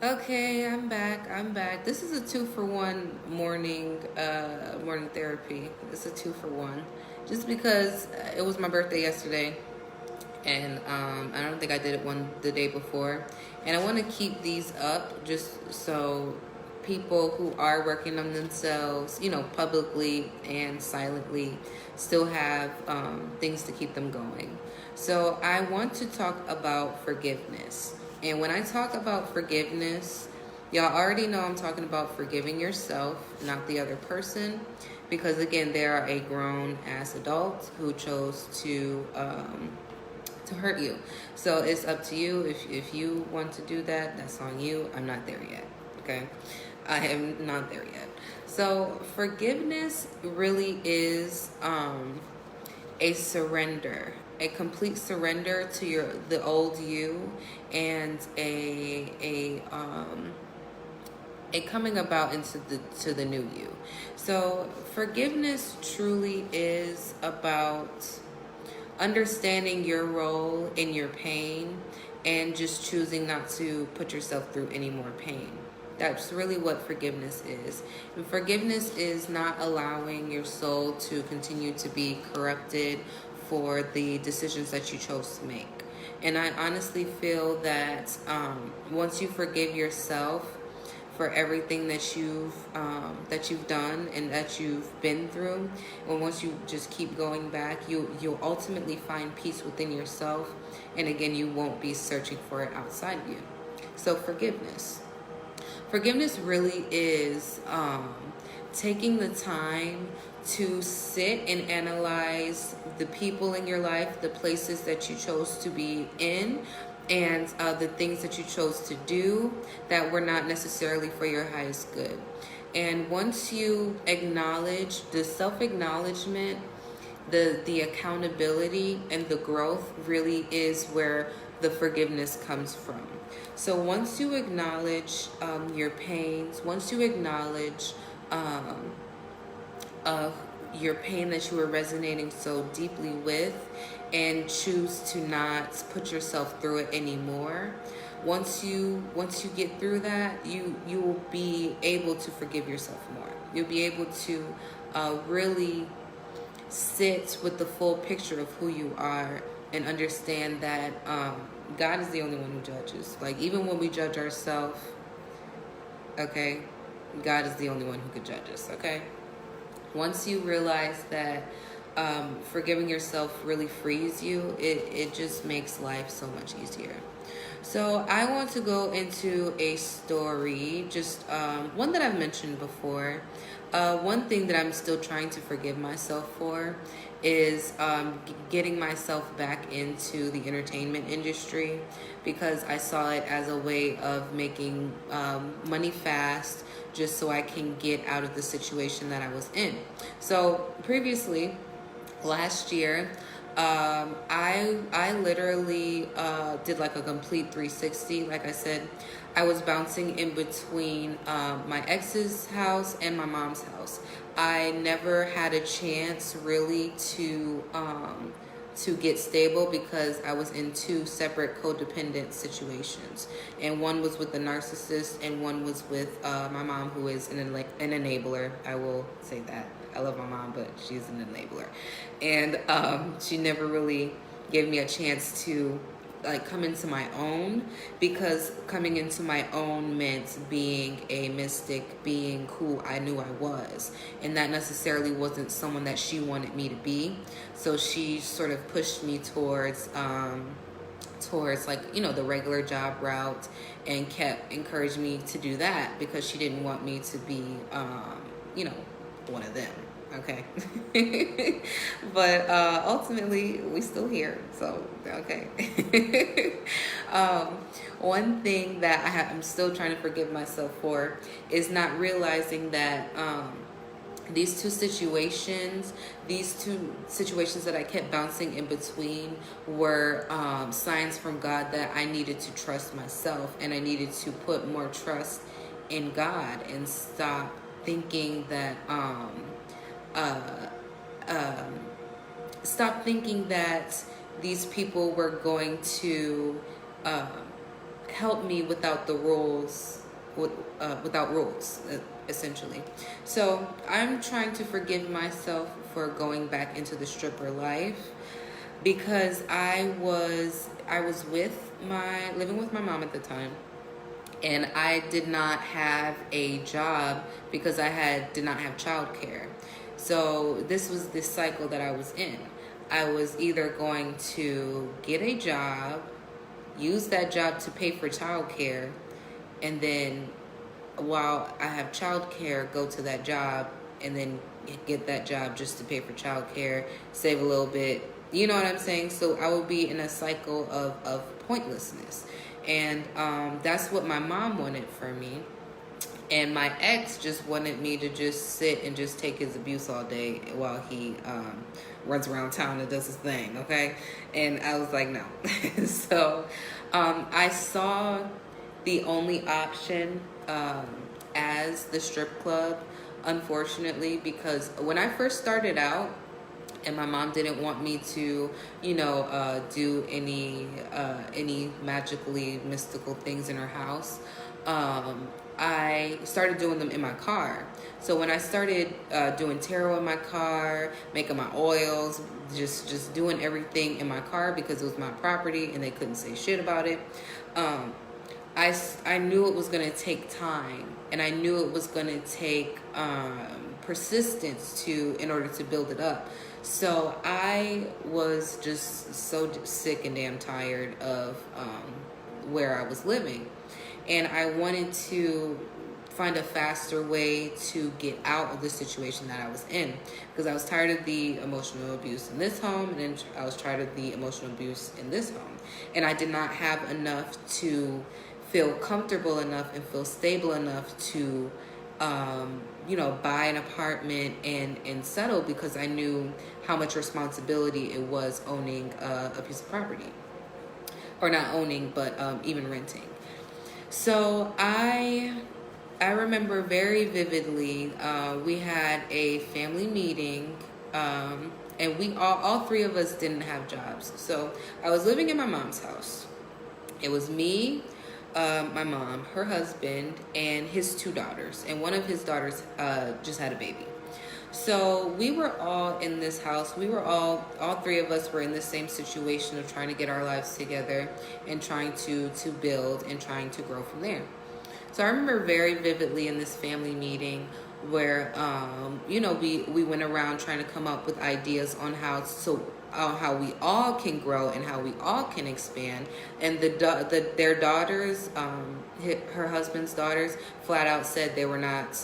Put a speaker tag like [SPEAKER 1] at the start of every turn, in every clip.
[SPEAKER 1] Okay, I'm back. I'm back. This is a 2-for-1 morning therapy. It's a 2-for-1, just because it was my birthday yesterday, and I don't think I did it the day before, and I want to keep these up just so people who are working on themselves, publicly and silently, still have things to keep them going. So I want to talk about forgiveness. And when I talk about forgiveness, y'all already know I'm talking about forgiving yourself, not the other person. Because again, they are a grown ass adult who chose to hurt you. So it's up to you. If you want to do that, that's on you. I'm not there yet. Okay? I am not there yet. So forgiveness really is a surrender, a complete surrender to the old you, and a coming about into the new you. So forgiveness truly is about understanding your role in your pain and just choosing not to put yourself through any more pain. That's really what forgiveness is. And forgiveness is not allowing your soul to continue to be corrupted for the decisions that you chose to make. And I honestly feel that once you forgive yourself for everything that you've done and that you've been through, and once you just keep going back, you'll ultimately find peace within yourself, and again, you won't be searching for it outside you. So forgiveness really is taking the time to sit and analyze the people in your life, the places that you chose to be in, and the things that you chose to do that were not necessarily for your highest good. And once you acknowledge the self-acknowledgement, the accountability and the growth really is where the forgiveness comes from. So once you acknowledge your pains, once you acknowledge your pain that you were resonating so deeply with, and choose to not put yourself through it anymore, once you get through that, you will be able to forgive yourself more. You'll be able to really sit with the full picture of who you are and understand that God is the only one who judges. Like, even when we judge ourselves, okay, God is the only one who could judge us, okay? Once you realize that forgiving yourself really frees you, it just makes life so much easier. So I want to go into a story, just one that I've mentioned before. One thing that I'm still trying to forgive myself for is getting myself back into the entertainment industry, because I saw it as a way of making money fast, just so I can get out of the situation that I was in. So previously, last year, I literally did like a complete 360. Like I said, I was bouncing in between my ex's house and my mom's house. I never had a chance really to get stable, because I was in two separate codependent situations, and one was with the narcissist, and one was with my mom, who is an enabler. I will say that. I love my mom, but she's an enabler, and she never really gave me a chance to come into my own, because coming into my own meant being a mystic, being who I knew I was, and that necessarily wasn't someone that she wanted me to be. So she sort of pushed me towards the regular job route, and kept encouraging me to do that, because she didn't want me to be one of them. Okay. But ultimately, we still here. So, okay. One thing that I'm still trying to forgive myself for is not realizing that these two situations that I kept bouncing in between were signs from God that I needed to trust myself, and I needed to put more trust in God, and stop thinking that these people were going to help me without the rules, without rules, essentially. So I'm trying to forgive myself for going back into the stripper life, because I was living with my mom at the time, and I did not have a job because did not have childcare. So this was the cycle that I was in. I was either going to get a job, use that job to pay for childcare, and then while I have childcare, go to that job and then get that job just to pay for childcare, save a little bit. You know what I'm saying? So I would be in a cycle of pointlessness. And that's what my mom wanted for me. And my ex just wanted me to just sit and just take his abuse all day while he runs around town and does his thing, okay? And I was like, no. So I saw the only option as the strip club, unfortunately, because when I first started out, and my mom didn't want me to, do any magically mystical things in her house, I started doing them in my car. So when I started doing tarot in my car, making my oils, just doing everything in my car because it was my property and they couldn't say shit about it, I knew it was going to take time, and I knew it was going to take persistence in order to build it up. So I was just so sick and damn tired of where I was living. And I wanted to find a faster way to get out of the situation that I was in, because I was tired of the emotional abuse in this home, and then I was tired of the emotional abuse in this home. And I did not have enough to feel comfortable enough and feel stable enough to buy an apartment and settle, because I knew how much responsibility it was owning a piece of property. Or not owning, but even renting. So I remember very vividly, we had a family meeting, and we all three of us didn't have jobs. So I was living in my mom's house. It was me, my mom, her husband, and his two daughters. And one of his daughters just had a baby. So we were all in this house. We were all three of us were in the same situation of trying to get our lives together and trying to build and trying to grow from there. So I remember very vividly in this family meeting where, we went around trying to come up with ideas on how we all can grow and how we all can expand. And their daughters, her husband's daughters, flat out said they were not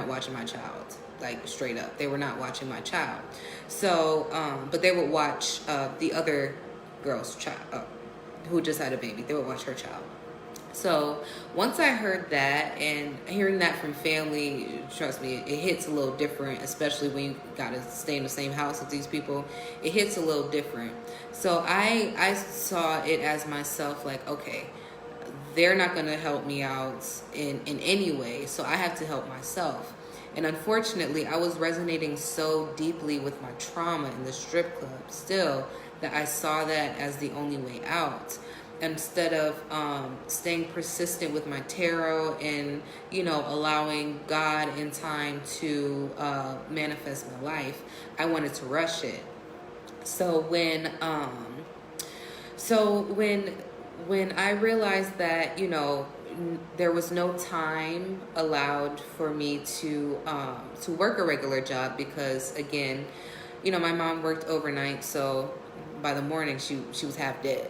[SPEAKER 1] watching my child. Like, straight up, they were not watching my child. So, but they would watch the other girl's child who just had a baby. They would watch her child. So once I heard that, and hearing that from family, trust me, it hits a little different, especially when you gotta stay in the same house with these people. It hits a little different. So I saw it as myself, like, okay, they're not gonna help me out in any way, so I have to help myself. And unfortunately, I was resonating so deeply with my trauma in the strip club still, that I saw that as the only way out. Instead of staying persistent with my tarot and, allowing God in time to manifest my life, I wanted to rush it. So when I realized that, there was no time allowed for me to work a regular job, because again, my mom worked overnight, so by the morning she was half dead.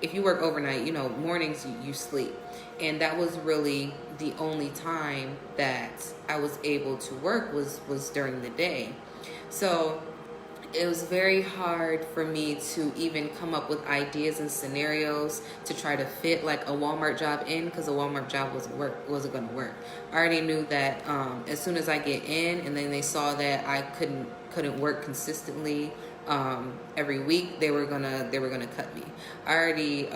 [SPEAKER 1] If you work overnight, mornings you sleep, and that was really the only time that I was able to work was during the day. So it was very hard for me to even come up with ideas and scenarios to try to fit like a Walmart job in, because a Walmart job wasn't going to work. I already knew that as soon as I get in, and then they saw that I couldn't work consistently every week, they were gonna cut me. I already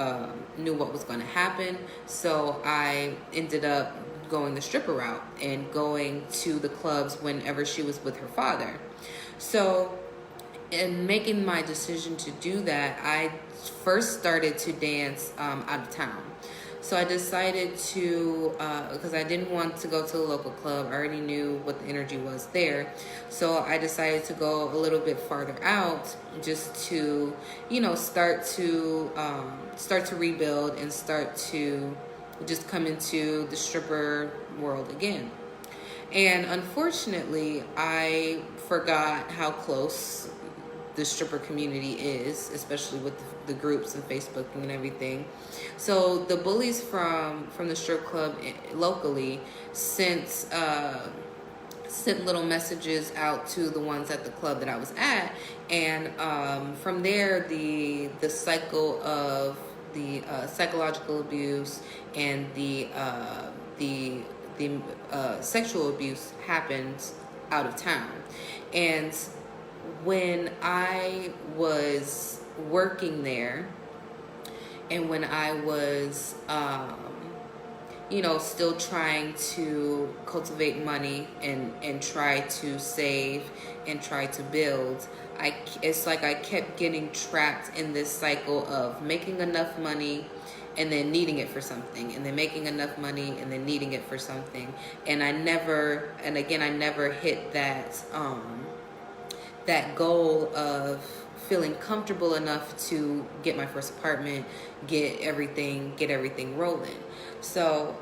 [SPEAKER 1] knew what was gonna happen, so I ended up going the stripper route and going to the clubs whenever she was with her father. So in making my decision to do that, I first started to dance out of town. So I decided to, because I didn't want to go to a local club. I already knew what the energy was there. So I decided to go a little bit farther out, just to, start to rebuild and start to just come into the stripper world again. And unfortunately, I forgot how close the stripper community is, especially with the groups and Facebook and everything. So the bullies from the strip club locally sent little messages out to the ones at the club that I was at, and from there the cycle of the psychological abuse and the sexual abuse happened out of town. And when I was working there, and when I was, still trying to cultivate money and try to save and try to build, it's like I kept getting trapped in this cycle of making enough money and then needing it for something, and then making enough money and then needing it for something. And I never hit that goal of feeling comfortable enough to get my first apartment, get everything rolling. So,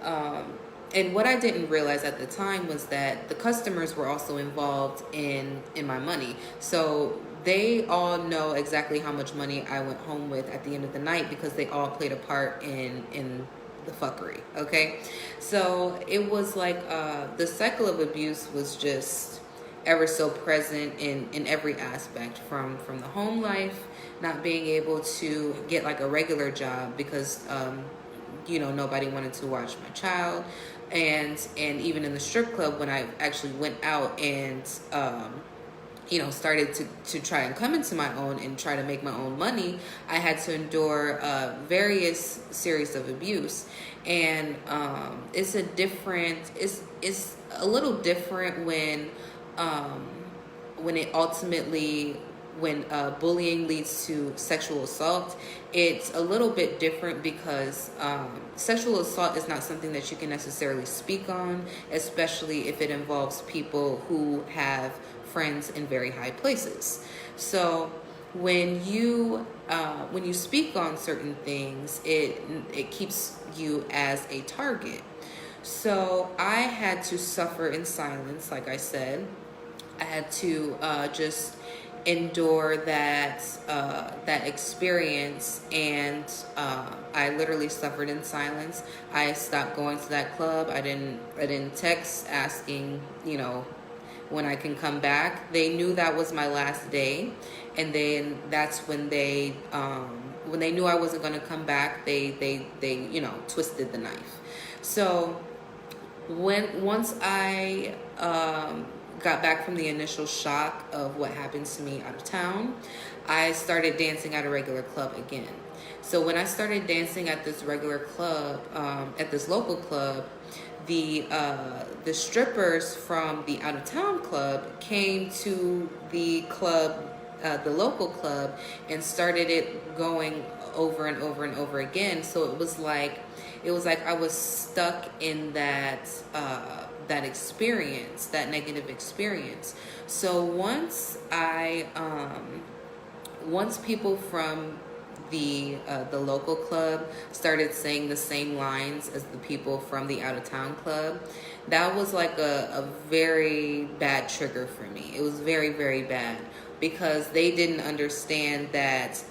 [SPEAKER 1] and what I didn't realize at the time was that the customers were also involved in my money. So they all know exactly how much money I went home with at the end of the night, because they all played a part in the fuckery. Okay, so it was like the cycle of abuse was just ever so present in every aspect, from the home life, not being able to get like a regular job because nobody wanted to watch my child, and even in the strip club, when I actually went out and started to try and come into my own and try to make my own money, I had to endure various series of abuse. And it's a little different when bullying leads to sexual assault. It's a little bit different because sexual assault is not something that you can necessarily speak on, especially if it involves people who have friends in very high places. So when you speak on certain things, it keeps you as a target. So I had to suffer in silence. Like I said, I had to just endure that experience, and I literally suffered in silence. I stopped going to that club. I didn't text asking when I can come back. They knew that was my last day, and then that's when they knew I wasn't going to come back, they twisted the knife. So once I got back from the initial shock of what happened to me out of town, I started dancing at a regular club again. So when I started dancing at this regular club, at this local club, the strippers from the out of town club came to the club, the local club, and started it going over and over and over again. So it was like I was stuck in that experience, that negative experience. So once people from the local club started saying the same lines as the people from the out of town club, that was like a very bad trigger for me. It was very, very bad, because they didn't understand that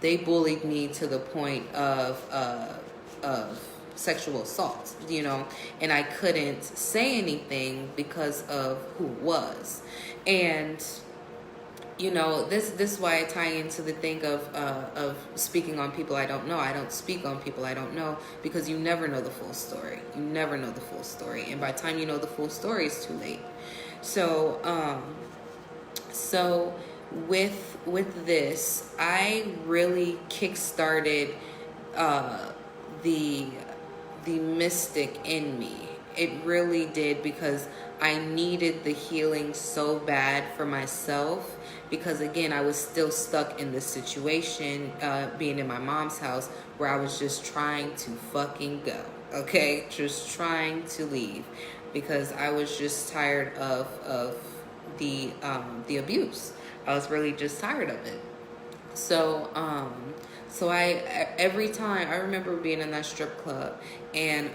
[SPEAKER 1] they bullied me to the point of sexual assault, and I couldn't say anything because of who it was. And this is why I tie into the thing of speaking on people I don't know. I don't speak on people I don't know, because you never know the full story. You never know the full story, and by the time you know the full story, it's too late. So with this, I really kickstarted the mystic in me, It really did, because I needed the healing so bad for myself, because again, I was still stuck in this situation, being in my mom's house, where I was just trying to fucking go, okay? Just trying to leave, because I was just tired of the abuse. I was really just tired of it. So, every time I remember being in that strip club, and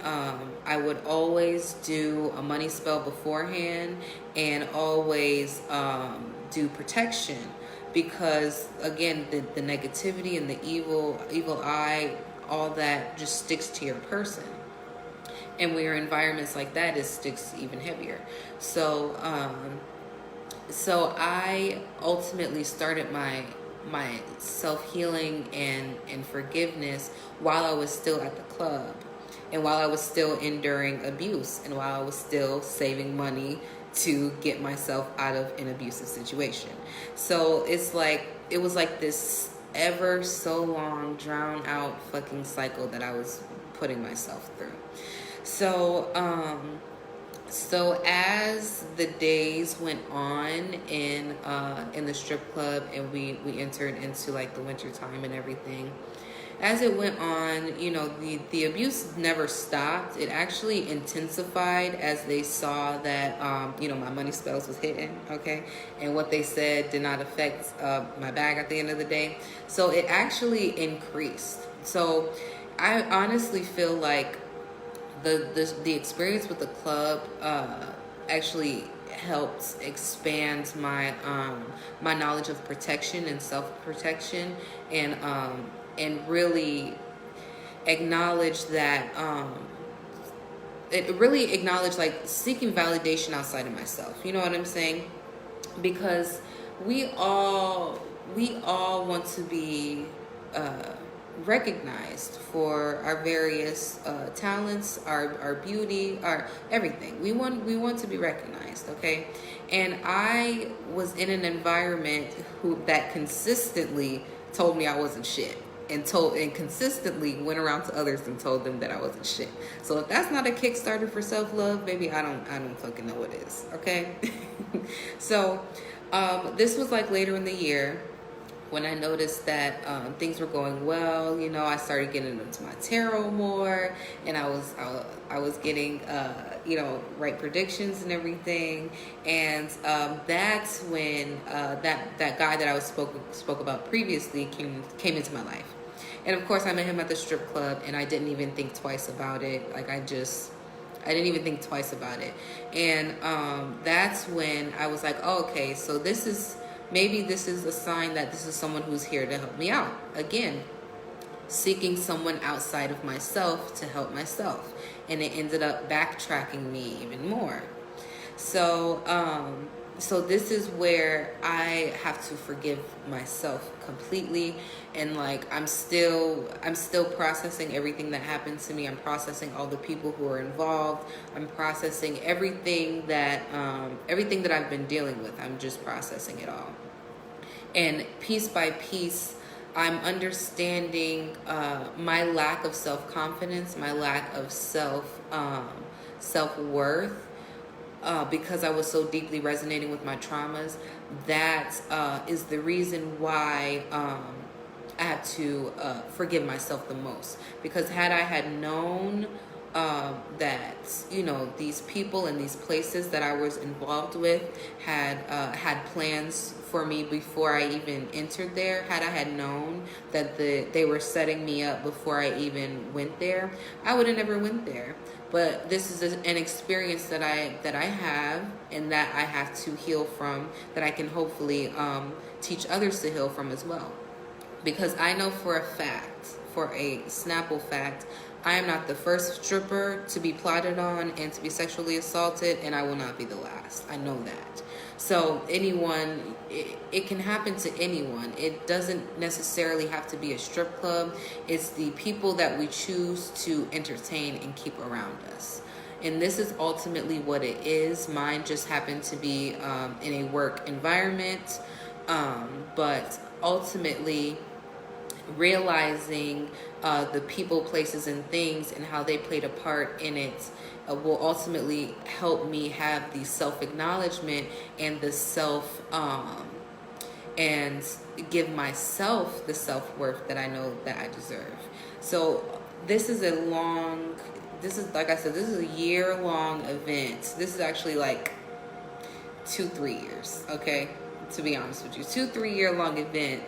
[SPEAKER 1] I would always do a money spell beforehand, and always do protection, because again, the negativity and the evil eye, all that just sticks to your person. And when you're in environments like that, it sticks even heavier. So I ultimately started my self-healing and forgiveness while I was still at the club, and while I was still enduring abuse, and while I was still saving money to get myself out of an abusive situation. So it was like this ever so long drawn out fucking cycle that I was putting myself through. So so as the days went on in the strip club, and we entered into like the winter time and everything, as it went on, you know, the abuse never stopped. It actually intensified as they saw that you know, my money spells was hitting, okay, and what they said did not affect my bag at the end of the day. So it actually increased. So I honestly feel like the experience with the club actually helped expand my knowledge of protection and self-protection, and really acknowledge that it really acknowledged like seeking validation outside of myself. You know what I'm saying? Because we all want to be recognized for our various talents, our beauty, our everything. We want to be recognized, okay? And I was in an environment that consistently told me I wasn't shit, and consistently went around to others and told them that I wasn't shit. So if that's not a Kickstarter for self-love, baby, I don't fucking know what is, okay? So this was like later in the year, when I noticed that things were going well. You know, I started getting into my tarot more, and I was getting you know, right predictions and everything. And that's when that guy that I spoke about previously came into my life. And of course, I met him at the strip club, and I didn't even think twice about it. Like I didn't even think twice about it. And that's when I was like, oh, okay, so maybe this is a sign that this is someone who's here to help me out. Again, seeking someone outside of myself to help myself. And it ended up backtracking me even more. So so this is where I have to forgive myself completely. And like I'm still processing everything that happened to me. I'm processing all the people who are involved. I'm processing everything that I've been dealing with. I'm just processing it all. And piece by piece, I'm understanding my lack of self-confidence, my lack of self-worth, because I was so deeply resonating with my traumas. That is the reason why I had to forgive myself the most. Because had I had known that, you know, these people and these places that I was involved with had plans for me before I even entered there, had I had known that they were setting me up before I even went there, I would have never went there. But this is an experience that I have, and that I have to heal from, that I can hopefully teach others to heal from as well. Because I know for a fact, for a Snapple fact, I am not the first stripper to be plotted on and to be sexually assaulted, and I will not be the last. I know that. So anyone, it can happen to anyone. It doesn't necessarily have to be a strip club. It's the people that we choose to entertain and keep around us. And this is ultimately what it is. Mine just happened to be in a work environment. But ultimately, realizing the people, places, and things and how they played a part in it will ultimately help me have the self-acknowledgement and the and give myself the self-worth that I know that I deserve. So this is like I said, this is a year-long event. This is actually like 2-3 years, okay? To be honest with you, 2-3 year long event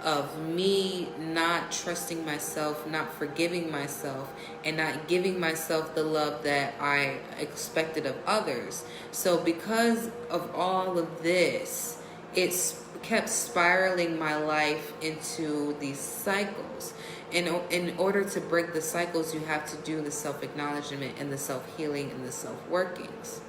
[SPEAKER 1] of me not trusting myself, not forgiving myself, and not giving myself the love that I expected of others. So because of all of this, it's kept spiraling my life into these cycles. And in order to break the cycles, you have to do the self-acknowledgement and the self-healing and the self-workings.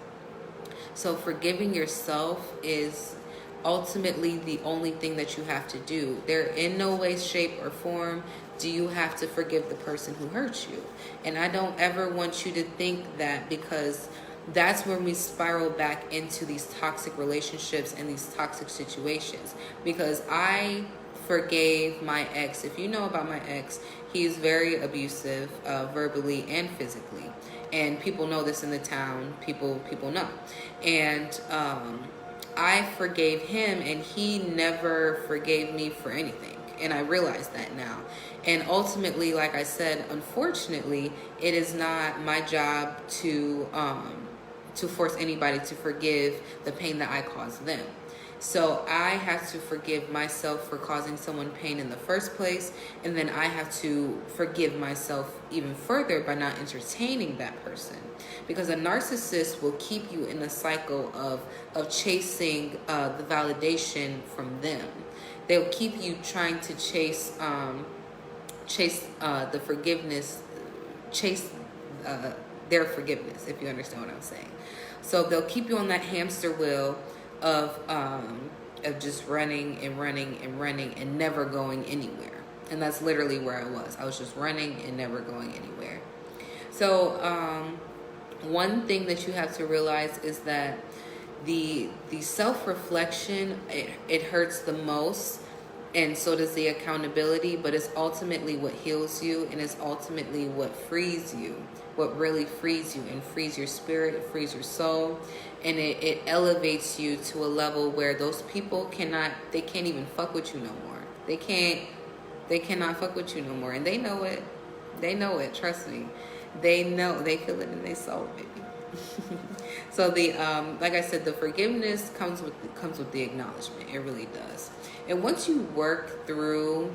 [SPEAKER 1] So forgiving yourself is ultimately the only thing that you have to do. There, in no way, shape, or form do you have to forgive the person who hurt you. And I don't ever want you to think that, because that's when we spiral back into these toxic relationships and these toxic situations. Because I forgave my ex. If you know about my ex, he's very abusive, verbally and physically. And people know this in the town. People know. And I forgave him, and he never forgave me for anything. And I realize that now. And ultimately, like I said, unfortunately, it is not my job to force anybody to forgive the pain that I caused them. So I have to forgive myself for causing someone pain in the first place, and then I have to forgive myself even further by not entertaining that person. Because a narcissist will keep you in a cycle of chasing the validation from them. They'll keep you trying to chase the forgiveness, chase their forgiveness, if you understand what I'm saying. So they'll keep you on that hamster wheel of just running and running and running and never going anywhere. And that's literally where I was. I was just running and never going anywhere. So one thing that you have to realize is that the self-reflection, it hurts the most, and so does the accountability, but it's ultimately what heals you, and it's ultimately what frees you, what really frees you and frees your spirit, frees your soul, and it elevates you to a level where those people can't even fuck with you no more. They cannot fuck with you no more, and they know it. They know it, trust me. They know, they feel it in their soul, baby. So the like I said, the forgiveness comes with the acknowledgement. It really does. And once you work through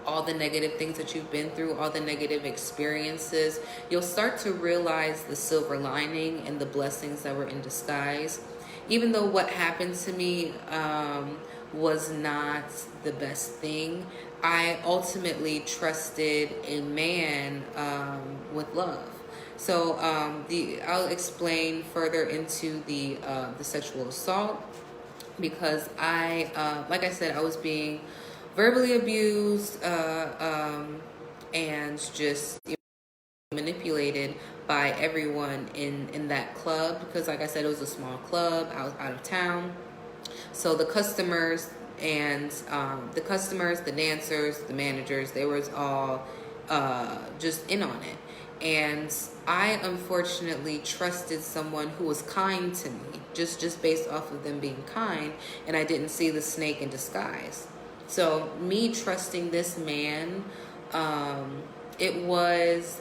[SPEAKER 1] all the negative things that you've been through, all the negative experiences, you'll start to realize the silver lining and the blessings that were in disguise. Even though what happened to me was not the best thing, I ultimately trusted a man with love. So I'll explain further into the sexual assault, because like I said, I was being verbally abused and just manipulated by everyone in that club, because like I said, it was a small club. I was out of town. So the customers, the dancers, the managers, they was all just in on it. And I unfortunately trusted someone who was kind to me, just based off of them being kind, and I didn't see the snake in disguise. So me trusting this man, he was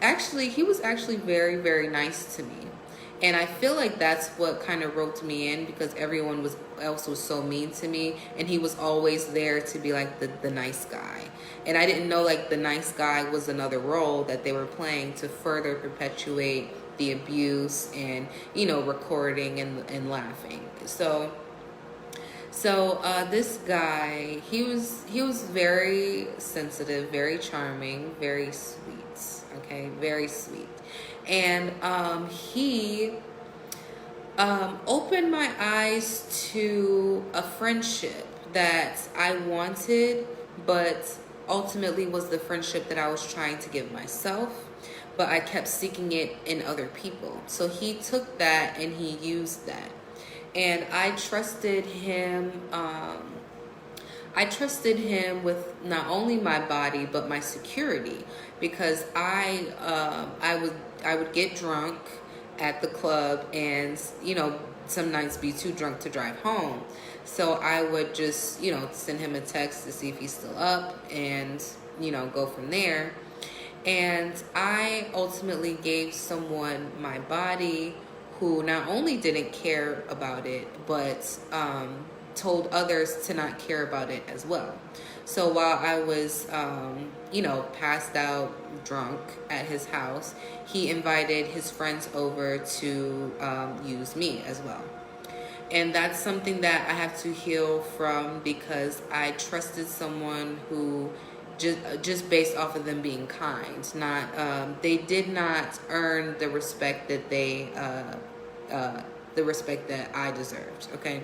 [SPEAKER 1] actually very, very nice to me. And I feel like that's what kind of roped me in, because everyone else was so mean to me, and he was always there to be like the nice guy. And I didn't know like the nice guy was another role that they were playing to further perpetuate the abuse and, recording and laughing. So this guy, he was very sensitive, very charming, very sweet. Okay, very sweet. And he opened my eyes to a friendship that I wanted, but ultimately was the friendship that I was trying to give myself, but I kept seeking it in other people. So he took that and he used that. And I trusted him. I trusted him with not only my body but my security, because I would get drunk at the club, and some nights be too drunk to drive home. So I would just send him a text to see if he's still up, and go from there. And I ultimately gave someone my body who not only didn't care about it, but told others to not care about it as well. So while I was, passed out drunk at his house, he invited his friends over to use me as well. And that's something that I have to heal from, because I trusted someone who just based off of them being kind. Not they did not earn the respect that the respect that I deserved. Okay.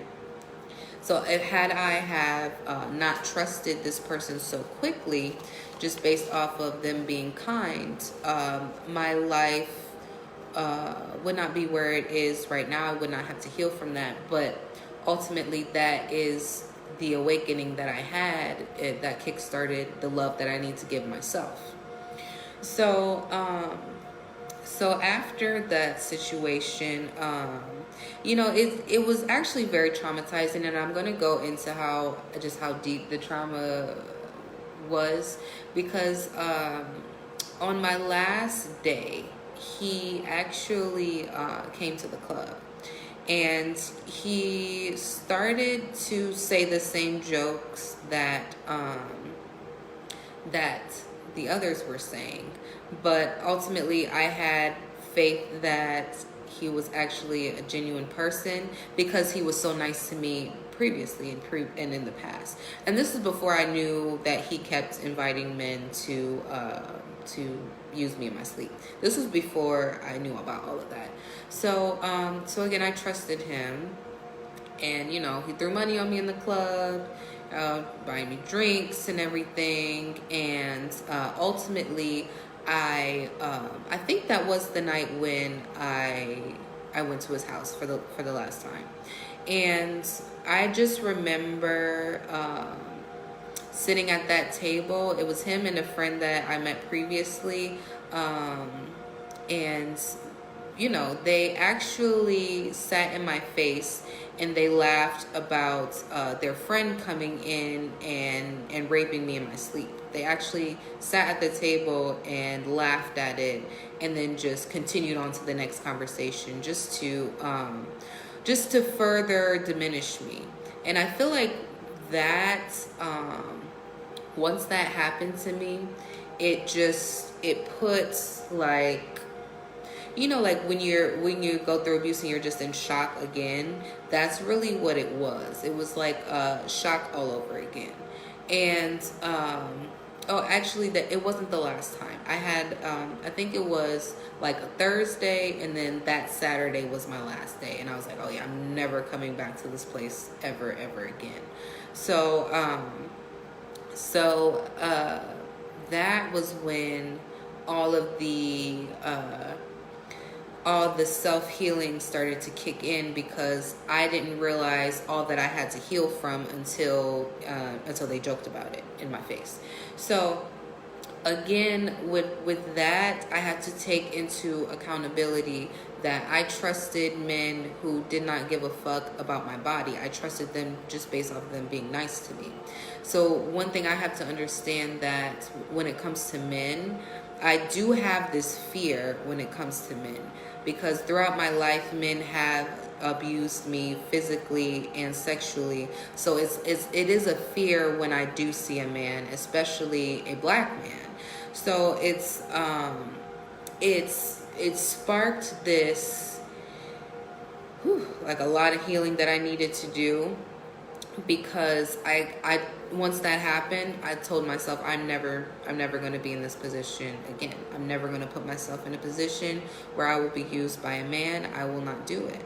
[SPEAKER 1] So had I have not trusted this person so quickly, just based off of them being kind, my life would not be where it is right now. I would not have to heal from that. But ultimately, that is the awakening that I had, that kickstarted the love that I need to give myself. So after that situation, it was actually very traumatizing, and I'm going to go into how deep the trauma was, because on my last day, he actually came to the club, and he started to say the same jokes that the others were saying. But ultimately, I had faith that he was actually a genuine person, because he was so nice to me previously and in the past. And this is before I knew that he kept inviting men to use me in my sleep. This was before I knew about all of that. So again, I trusted him, and he threw money on me in the club, buying me drinks and everything. And ultimately, I think that was the night when I went to his house for the last time. And I just remember sitting at that table. It was him and a friend that I met previously, and they actually sat in my face, and they laughed about their friend coming in and raping me in my sleep. They actually sat at the table and laughed at it, and then just continued on to the next conversation, just to further diminish me. And I feel like that once that happened to me, it puts, like, like when you go through abuse and you're just in shock again. That's really what it was. It was like shock all over again. And actually, it wasn't the last time. I had I think it was like a Thursday, and then that Saturday was my last day, and I was like, oh yeah, I'm never coming back to this place ever again. So that was when all the self-healing started to kick in, because I didn't realize all that I had to heal from until they joked about it in my face. So again, with that, I had to take into accountability that I trusted men who did not give a fuck about my body. I trusted them just based off of them being nice to me. So one thing I have to understand, that when it comes to men, I do have this fear when it comes to men, because throughout my life, men have abused me physically and sexually. So it is a fear when I do see a man, especially a black man. So it's sparked this like a lot of healing that I needed to do, because I once that happened, I told myself I'm never going to be in this position again. I'm never going to put myself in a position where I will be used by a man. I will not do it.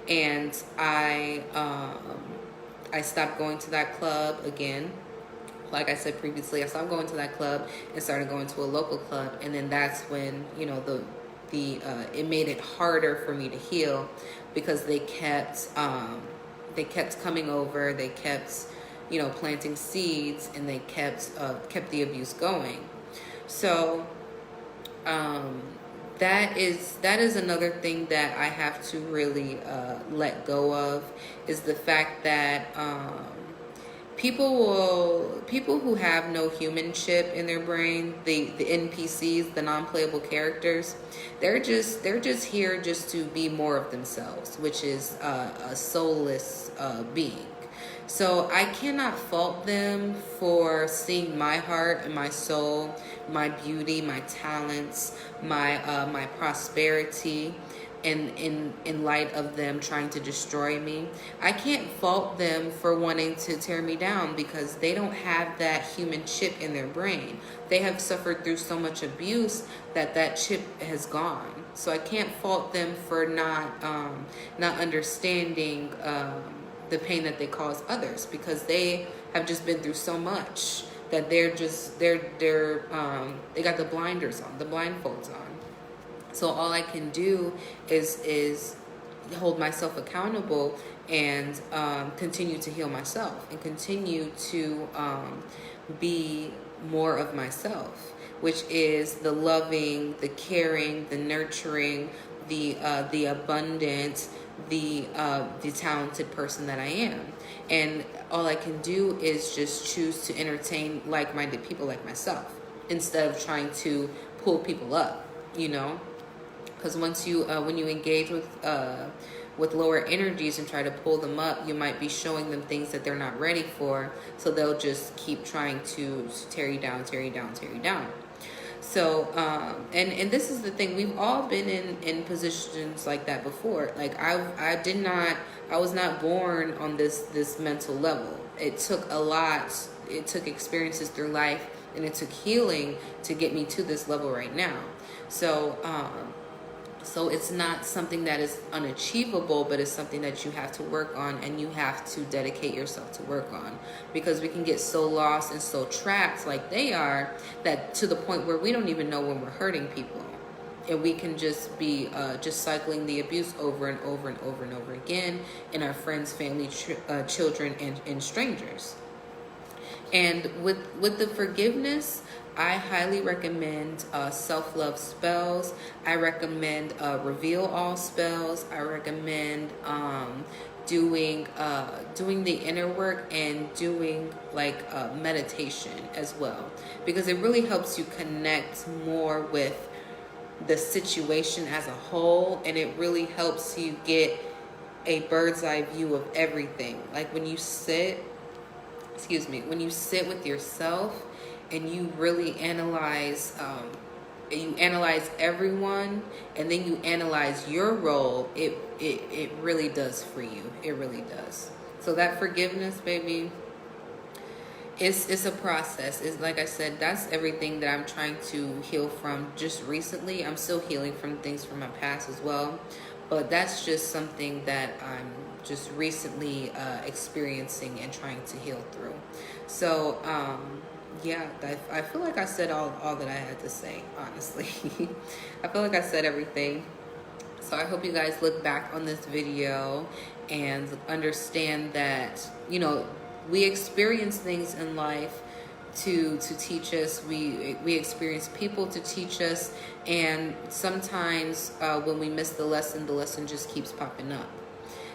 [SPEAKER 1] And I stopped going to that club again. Like I said previously, I stopped going to that club and started going to a local club. And then that's when, it made it harder for me to heal, because they kept coming over. They kept planting seeds, and they kept the abuse going. So that is another thing that I have to really let go of, is the fact that people who have no human chip in their brain, the NPCs, the non-playable characters, they're just here just to be more of themselves, which is a soulless being. So I cannot fault them for seeing my heart and my soul, my beauty, my talents, my prosperity, in light of them trying to destroy me. I can't fault them for wanting to tear me down, because they don't have that human chip in their brain. They have suffered through so much abuse that chip has gone. So I can't fault them for not understanding the pain that they cause others, because they have just been through so much that they got the blinders on, the blindfolds on. So all I can do is hold myself accountable and continue to heal myself, and continue to be more of myself, which is the loving, the caring, the nurturing, the abundant, the talented person that I am. And all I can do is just choose to entertain like-minded people like myself, instead of trying to pull people up, because once you when you engage with lower energies and try to pull them up, you might be showing them things that they're not ready for, so they'll just keep trying to tear you down. So and this is the thing, we've all been in positions like that before. Like I was not born on this mental level. It took a lot. It took experiences through life, and it took healing to get me to this level right now. So so it's not something that is unachievable, but it's something that you have to work on, and you have to dedicate yourself to work on, because we can get so lost and so trapped like they are, that to the point where we don't even know when we're hurting people, and we can just be just cycling the abuse over and over and over and over again in our friends, family, children, and strangers. And with the forgiveness, I highly recommend self-love spells. I recommend reveal all spells. I recommend doing the inner work, and doing meditation as well, because it really helps you connect more with the situation as a whole, and it really helps you get a bird's eye view of everything. Like when you sit with yourself and you really analyze everyone, and then you analyze your role, it really does free you. It really does. So that forgiveness, baby, it's a process. It's like I said, that's everything that I'm trying to heal from just recently. I'm still healing from things from my past as well, but that's just something that I'm just recently experiencing and trying to heal through. So yeah, I feel like I said all that I had to say, honestly. I feel like I said everything. So I hope you guys look back on this video and understand that, we experience things in life to teach us. We experience people to teach us, and sometimes when we miss the lesson just keeps popping up.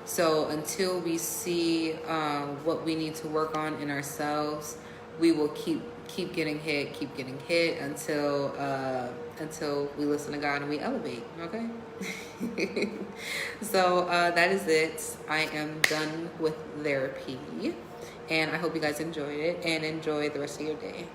[SPEAKER 1] So until we see what we need to work on in ourselves, we will keep getting hit until we listen to God and we elevate. Okay. So that is it. I am done with therapy, and I hope you guys enjoyed it, and enjoy the rest of your day.